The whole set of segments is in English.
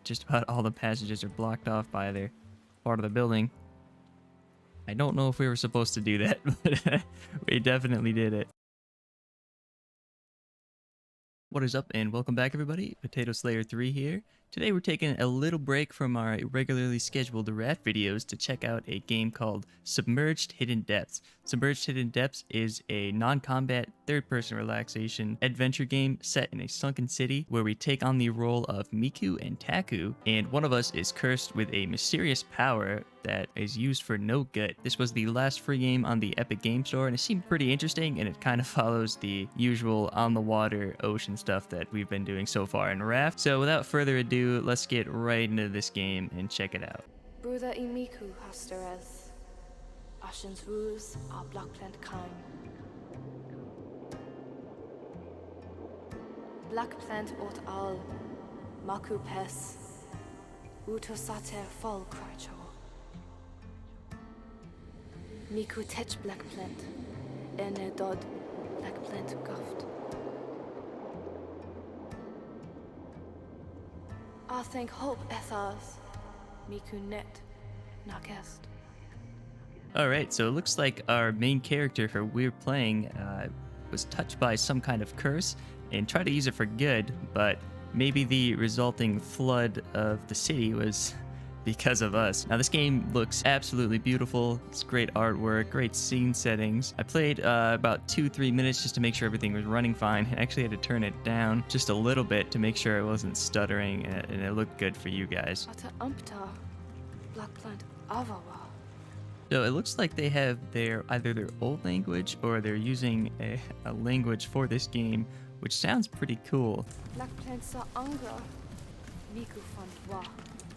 just about all the passages are blocked off by their part of the building. I don't know if we were supposed to do that, but we definitely did it. What is up, and welcome back everybody. Potato Slayer 3 here. Today we're taking a little break from our regularly scheduled rat videos to check out a game called Submerged Hidden Depths. Submerged Hidden Depths is a non-combat, third-person relaxation adventure game set in a sunken city where we take on the role of Miku and Taku, and one of us is cursed with a mysterious power that is used for no good. This was the last free game on the Epic Game Store, and it seemed pretty interesting, and it kind of follows the usual on-the-water ocean stuff that we've been doing so far in Raft. So without further ado, let's get right into this game and check it out. Brúða í Miku hastarez. Ashen's ruse are black plant kime. Black plant ort al. Maku pes. Uto sater fall cricho. Miku tech black plant. Ene dod black plant guft. I think hope ethas. Miku net. Nakest. Alright, so it looks like our main character who we're playing was touched by some kind of curse and tried to use it for good, but maybe the resulting flood of the city was because of us. Now this game looks absolutely beautiful. It's great artwork, great scene settings. I played about 2-3 minutes just to make sure everything was running fine. I actually had to turn it down just a little bit to make sure it wasn't stuttering and it looked good for you guys. Ata umpta. Black plant avawa. So it looks like they have either their old language or they're using a language for this game, which sounds pretty cool. Black plant sa angra. Miku fund wa.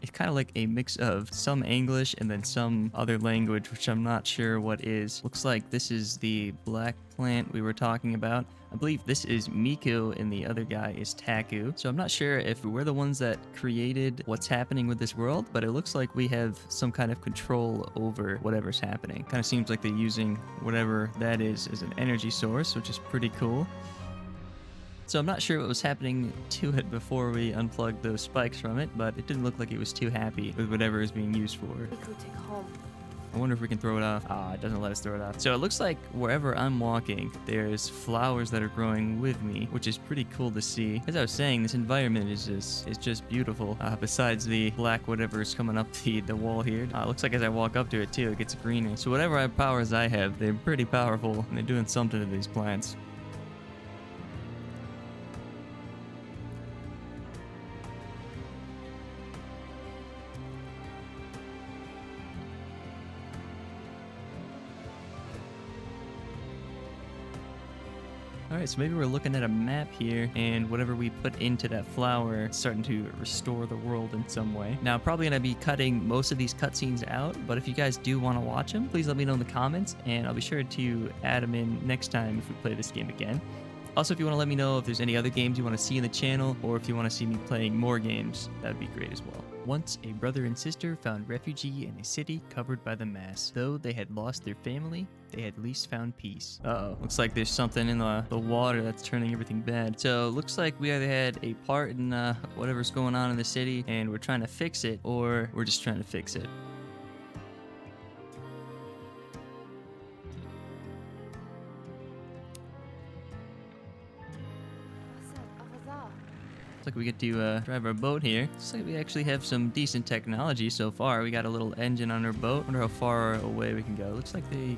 It's kind of like a mix of some English and then some other language, which I'm not sure what is. Looks like this is the black plant we were talking about. I believe this is Miku and the other guy is Taku. So I'm not sure if we're the ones that created what's happening with this world, but it looks like we have some kind of control over whatever's happening. Kind of seems like they're using whatever that is as an energy source, which is pretty cool. So I'm not sure what was happening to it before we unplugged those spikes from it, but it didn't look like it was too happy with whatever is being used for. Miku take home. I wonder if we can throw it off. Ah, it doesn't let us throw it off. So it looks like wherever I'm walking, there's flowers that are growing with me, which is pretty cool to see. As I was saying, this environment is just beautiful. Besides the black whatever is coming up the wall here. It looks like as I walk up to it too, it gets greener. So whatever powers I have, they're pretty powerful, and they're doing something to these plants. Alright, so maybe we're looking at a map here, and whatever we put into that flower is starting to restore the world in some way. Now, I'm probably going to be cutting most of these cutscenes out, but if you guys do want to watch them, please let me know in the comments, and I'll be sure to add them in next time if we play this game again. Also, if you want to let me know if there's any other games you want to see in the channel, or if you want to see me playing more games, that'd be great as well. Once, a brother and sister found refuge in a city covered by the mass. Though they had lost their family, they had at least found peace. Uh-oh. Looks like there's something in the water that's turning everything bad. So, looks like we either had a part in whatever's going on in the city, and we're trying to fix it, or we're just trying to fix it. Looks like we get to drive our boat here. Looks like we actually have some decent technology so far. We got a little engine on our boat. Wonder how far away we can go. Looks like we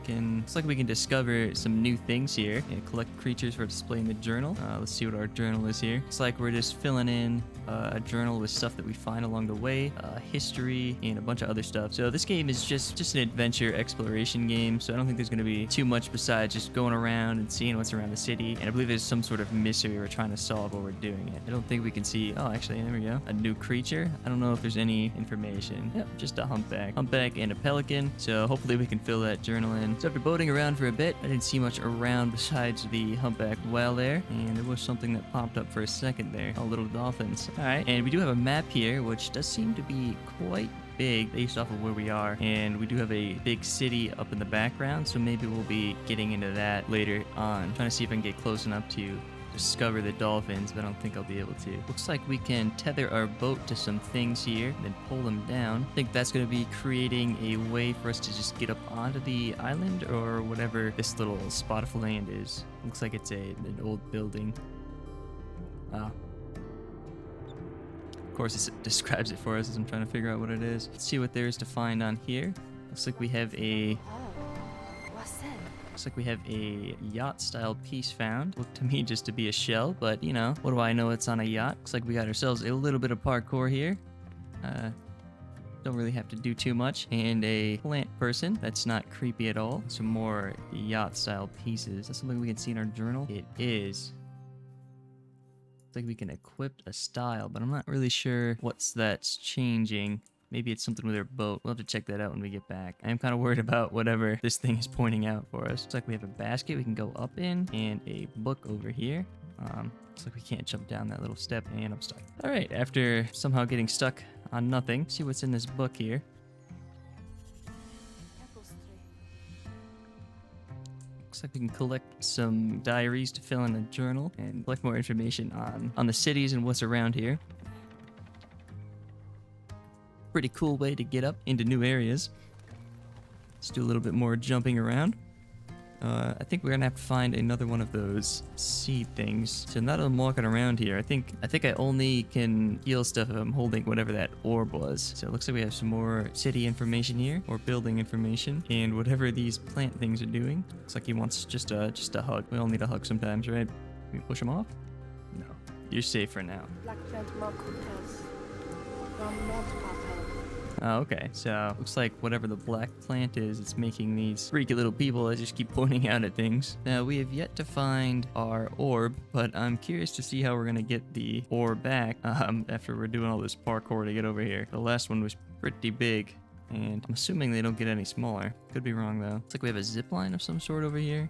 can discover some new things here and collect creatures for display in the journal. Let's see what our journal is here. Looks like we're just filling in a journal with stuff that we find along the way, history, and a bunch of other stuff. So this game is just an adventure exploration game. So I don't think there's going to be too much besides just going around and seeing what's around the city. And I believe there's some sort of mystery we're trying to solve while we're doing it. I don't think we can see. Oh, actually, there we go. A new creature. I don't know if there's any information. Yep, just a humpback. Humpback and a pelican. So hopefully we can fill that journal in. So after boating around for a bit, I didn't see much around besides the humpback whale there. And there was something that popped up for a second there. Oh, little dolphins. All right. And we do have a map here, which does seem to be quite big based off of where we are, and we do have a big city up in the background, so maybe we'll be getting into that later on. I'm trying to see if I can get close enough to discover the dolphins, but I don't think I'll be able to. Looks like we can tether our boat to some things here, then pull them down. I think that's going to be creating a way for us to just get up onto the island or whatever this little spot of land is. Looks like it's an old building. Wow. Of course, it describes it for us as I'm trying to figure out what it is. Let's see what there is to find on here. Looks like we have a... What's that? Looks like we have a yacht-style piece found. Looked to me just to be a shell, but, you know, what do I know? It's on a yacht. Looks like we got ourselves a little bit of parkour here. Don't really have to do too much. And a plant person. That's not creepy at all. Some more yacht-style pieces. That's something we can see in our journal. It is. Looks like we can equip a style, but I'm not really sure that's changing. Maybe it's something with our boat. We'll have to check that out when we get back. I am kind of worried about whatever this thing is pointing out for us. Looks like we have a basket we can go up in and a book over here. Looks like we can't jump down that little step and I'm stuck. All right, after somehow getting stuck on nothing, see what's in this book here. Looks like we can collect some diaries to fill in a journal and collect more information on the cities and what's around here. Pretty cool way to get up into new areas. Let's do a little bit more jumping around. I think we're gonna have to find another one of those seed things. So now that I'm walking around here, I think I only can heal stuff if I'm holding whatever that orb was. So it looks like we have some more city information here, or building information, and whatever these plant things are doing. Looks like he wants just a hug. We all need a hug sometimes, right? Can we push him off? No. You're safe for now. Black plant Miku Pes. From North Papel. Oh, okay. So looks like whatever the black plant is, it's making these freaky little people that just keep pointing out at things. Now, we have yet to find our orb, but I'm curious to see how we're going to get the orb back after we're doing all this parkour to get over here. The last one was pretty big, and I'm assuming they don't get any smaller. Could be wrong, though. Looks like we have a zip line of some sort over here.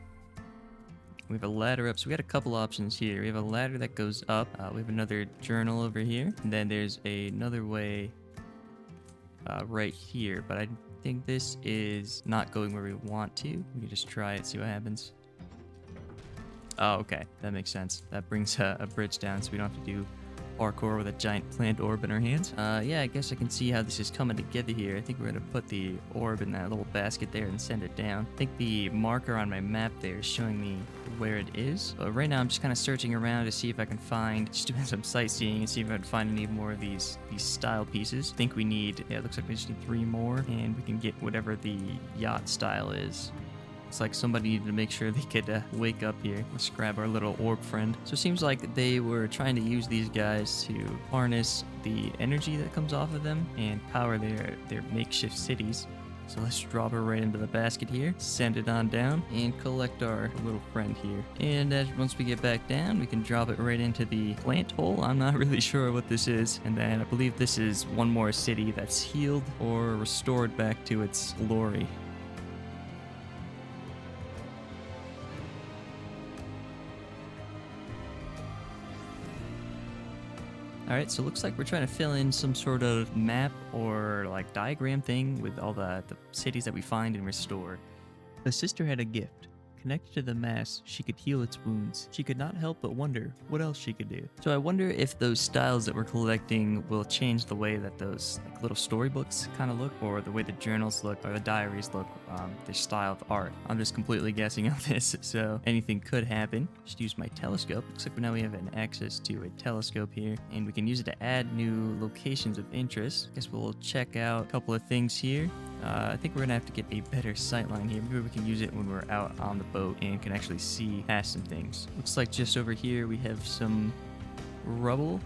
We have a ladder up, so we got a couple options here. We have a ladder that goes up. We have another journal over here, and then there's another way right here, but I think this is not going where we want to. We can just try it, see what happens. Oh, okay, that makes sense. That brings a bridge down, so we don't have to do parkour with a giant plant orb in our hands. Yeah, I guess I can see how this is coming together here. I think we're gonna put the orb in that little basket there and send it down. I think the marker on my map there is showing me where it is. But right now I'm just kind of searching around to see if I can find, just doing some sightseeing and see if I can find any more of these style pieces. I think we need, yeah, it looks like we just need 3 more and we can get whatever the yacht style is. It's like somebody needed to make sure they could wake up here. Let's grab our little orb friend. So it seems like they were trying to use these guys to harness the energy that comes off of them and power their makeshift cities. So let's drop her right into the basket here, send it on down, and collect our little friend here. And once we get back down, we can drop it right into the plant hole. I'm not really sure what this is. And then I believe this is one more city that's healed or restored back to its glory. Alright, so it looks like we're trying to fill in some sort of map or like diagram thing with all the cities that we find and restore. The sister had a gift. Connected to the mass, she could heal its wounds. She could not help but wonder what else she could do. So I wonder if those styles that we're collecting will change the way that those like little storybooks kind of look, or the way the journals look, or the diaries look, their style of art. I'm just completely guessing on this, so anything could happen. Just use my telescope. Looks like now we have an access to a telescope here, and we can use it to add new locations of interest. Guess we'll check out a couple of things here. I think we're gonna have to get a better sight line here. Maybe we can use it when we're out on the boat and can actually see past some things. Looks like just over here we have some rubble.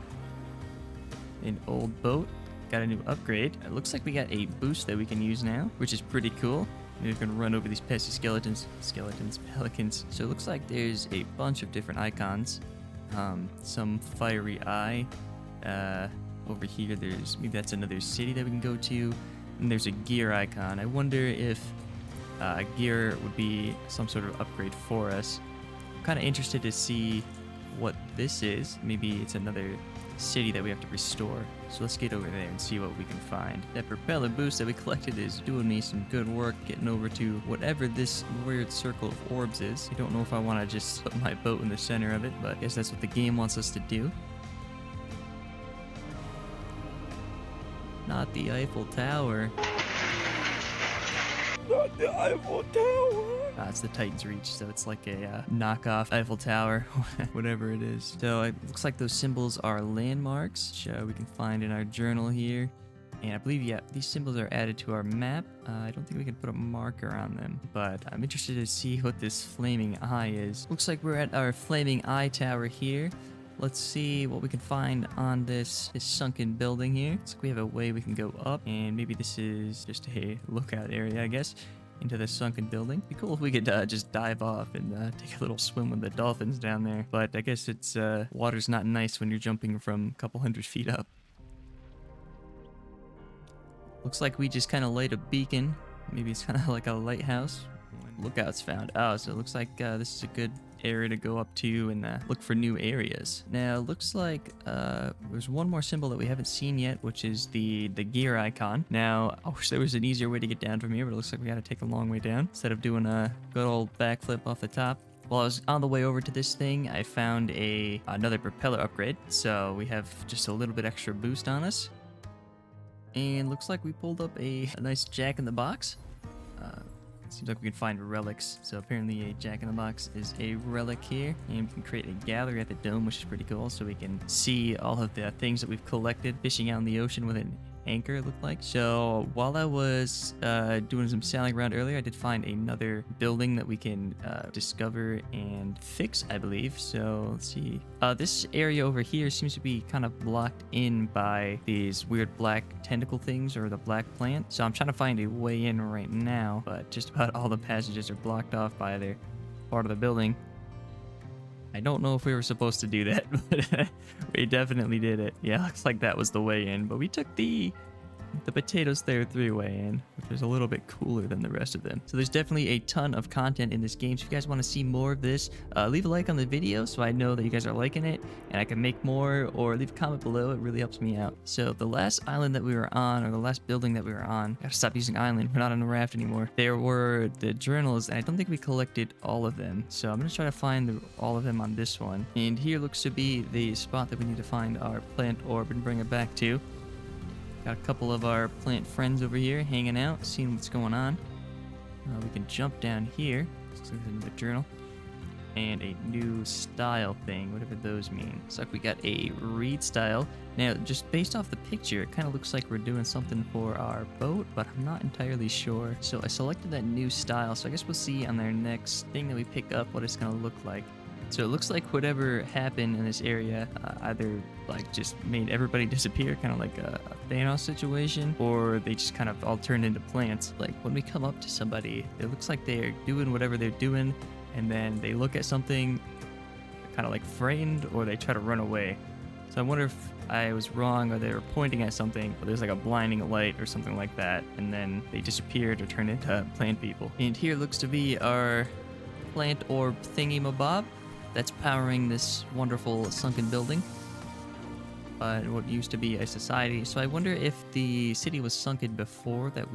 An old boat. Got a new upgrade. It looks like we got a boost that we can use now, which is pretty cool. Maybe we can run over these pesky pelicans. So it looks like there's a bunch of different icons. Some fiery eye. Over here there's, maybe that's another city that we can go to. And there's a gear icon. I wonder if gear would be some sort of upgrade for us. I'm kind of interested to see what this is. Maybe it's another city that we have to restore. So let's get over there and see what we can find. That propeller boost that we collected is doing me some good work getting over to whatever this weird circle of orbs is. I don't know if I want to just put my boat in the center of it, but I guess that's what the game wants us to do. Not the Eiffel Tower. Not the Eiffel Tower! It's the Titan's Reach, so it's like a knockoff Eiffel Tower, whatever it is. So it looks like those symbols are landmarks, which we can find in our journal here. And I believe, yeah, these symbols are added to our map. I don't think we can put a marker on them, but I'm interested to see what this flaming eye is. Looks like we're at our flaming eye tower here. Let's see what we can find on this sunken building here. Looks like we have a way we can go up, and maybe this is just a lookout area, I guess, into the sunken building. Be cool if we could just dive off and take a little swim with the dolphins down there. But I guess it's water's not nice when you're jumping from a couple hundred feet up. Looks like we just kind of laid a beacon. Maybe it's kind of like a lighthouse. Lookouts found. Oh, so it looks like this is a good area to go up to and look for new areas. Now, looks like there's one more symbol that we haven't seen yet, which is the gear icon. Now, I wish there was an easier way to get down from here, but it looks like we gotta take a long way down instead of doing a good old backflip off the top. While I was on the way over to this thing, I found another propeller upgrade, so we have just a little bit extra boost on us. And looks like we pulled up a nice jack-in-the-box. Seems like we can find relics. So apparently a jack-in-the-box is a relic here. And we can create a gallery at the dome, which is pretty cool. So we can see all of the things that we've collected fishing out in the ocean with an anchor, it looked like. So while I was doing some sailing around earlier, I did find another building that we can discover and fix, I believe. So let's see. This area over here seems to be kind of blocked in by these weird black tentacle things, or the black plant. So I'm trying to find a way in right now, but just about all the passages are blocked off by their part of the building. I don't know if we were supposed to do that, but we definitely did it. Yeah, looks like that was the way in, but we took the potatoes there three-way in, which is a little bit cooler than the rest of them. So there's definitely a ton of content in this game. So if you guys want to see more of this, leave a like on the video so I know that you guys are liking it and I can make more, or leave a comment below. It really helps me out. So the last island that we were on, or the last building that we were on, gotta stop using island. We're not on a raft anymore. There were the journals, and I don't think we collected all of them. So I'm gonna try to find all of them on this one. And here looks to be the spot that we need to find our plant orb and bring it back to. Got a couple of our plant friends over here hanging out, seeing what's going on. We can jump down here. Looks like there's another journal. And a new style thing, whatever those mean. Looks like we got a reed style. Now, just based off the picture, it kind of looks like we're doing something for our boat, but I'm not entirely sure. So I selected that new style, so I guess we'll see on their next thing that we pick up what it's going to look like. So it looks like whatever happened in this area either like just made everybody disappear, kind of like a Thanos situation, or they just kind of all turned into plants. Like when we come up to somebody, it looks like they're doing whatever they're doing, and then they look at something kind of like framed, or they try to run away. So I wonder if I was wrong, or they were pointing at something, but there's like a blinding light or something like that, and then they disappeared or turned into plant people. And here looks to be our plant orb thingy-mabob that's powering this wonderful sunken building. What used to be a society. So I wonder if the city was sunken before that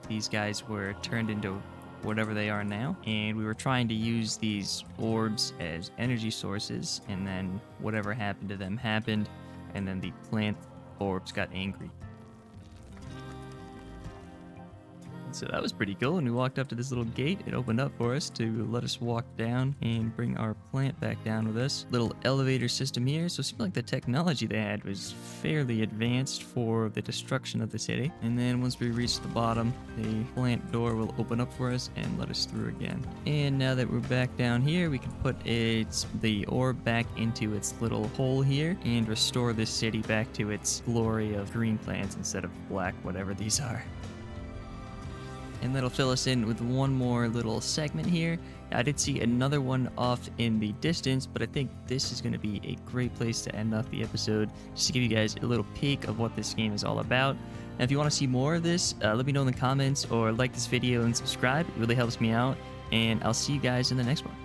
these guys were turned into whatever they are now, and we were trying to use these orbs as energy sources, and then whatever happened to them happened, and then the plant orbs got angry. So that was pretty cool. And we walked up to this little gate. It opened up for us to let us walk down and bring our plant back down with us. Little elevator system here. So it seemed like the technology they had was fairly advanced for the destruction of the city. And then once we reach the bottom, the plant door will open up for us and let us through again. And now that we're back down here, we can put the orb back into its little hole here and restore this city back to its glory of green plants instead of black, whatever these are. And that'll fill us in with one more little segment here. I did see another one off in the distance, but I think this is going to be a great place to end off the episode, just to give you guys a little peek of what this game is all about. And if you want to see more of this, let me know in the comments, or like this video and subscribe. It really helps me out, and I'll see you guys in the next one.